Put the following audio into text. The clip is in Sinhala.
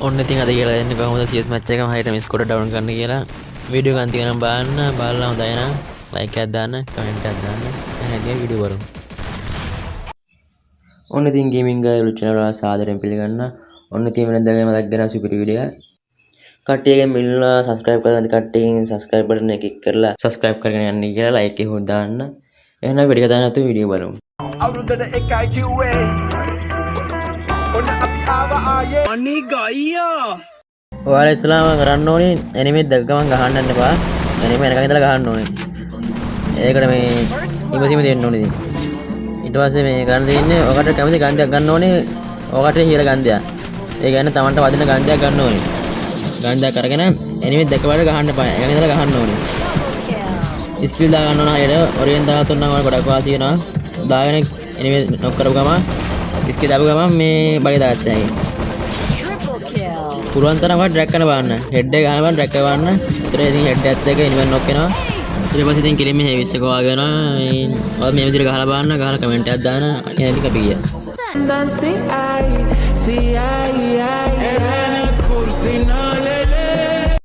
ඔන්න ඉතින් අද කියලා දෙන්නේ කොහොමද CS match එකම හරියට මිස් කොට ඩවුන් කරන්න කියලා. වීඩියෝ එක අන්තිම නම් බලන්න. බලලා හොඳයි නම් ලයික් එකක් දාන්න, කමෙන්ට් එකක් දාන්න. එහෙනම් වීඩියෝ බලමු. ඔන්න ඉතින් ගේමින් ගාය YouTube channel වල සාදරයෙන් පිළිගන්න. ඔන්න ඉතින් වෙනදා වගේ මතක් කරන සුපිරි වීඩියෝ එකක්. කට්ටියගෙන් මිල්ලා subscribe කරලා කට්ටියගෙන් subscribe button එක click කරලා subscribe කරගෙන යන්න කියලා like එක හොත් දාන්න. එහෙනම් වීඩියෝ එක දාන්න නැතුව වීඩියෝ බලමු. අවුරුද්දට එකයි කිව්වේ ඔන්න අපි ආවා ආයේ අනේ ගයියා ඔයාලා ඉස්ලාම කරන්න ඕනේ එනිමේ දැක ගමන් ගහන්න යන්න එපා. එනිමේ එනකන් ඉඳලා ගහන්න ඕනේ. ඒකට මේ ඉවසීම දෙන්න ඕනේ ඉතින්. ඊට පස්සේ මේ ගන්න දෙන්නේ ඔකට කැමති ගන්ධයක් ගන්න ඕනේ. ඔකට හිර ගන්ධයක්. ඒ කියන්නේ Tamanට වදින ගන්ධයක් ගන්න ඕනේ. ගන්ධයක් අරගෙන එනිමේ දැක බලලා ගහන්න එපා. එනකන් ඉඳලා ගහන්න ඕනේ. ස්කිල් දා ගන්න ඕන හරියට ඔරියෙන් 13 නම් වල ගොඩක් වාසි වෙනවා. දාගෙන එනිමේ නොක් කරපු ගමන් ස්කිල් දාපු ගමන් මේ බලිය දාගත්තා. පුරුවන් තරම් වට ඩ්‍රැග් කරන බලන්න. හෙඩ් එක ගහන බලන්න ඩ්‍රැග් කරලා බලන්න. ඒතර ඉතින් හෙඩ් එකත් එක ඉනිමන් නොක් වෙනවා. ඊට පස්සේ ඉතින් කෙලින්ම හේවිස් එක වාගේ වෙනවා. ඔය මේ විදිහට ගහලා බලන්න. ගහලා කමෙන්ට් එකක් දාන්න. එන ටික අපි ගියා.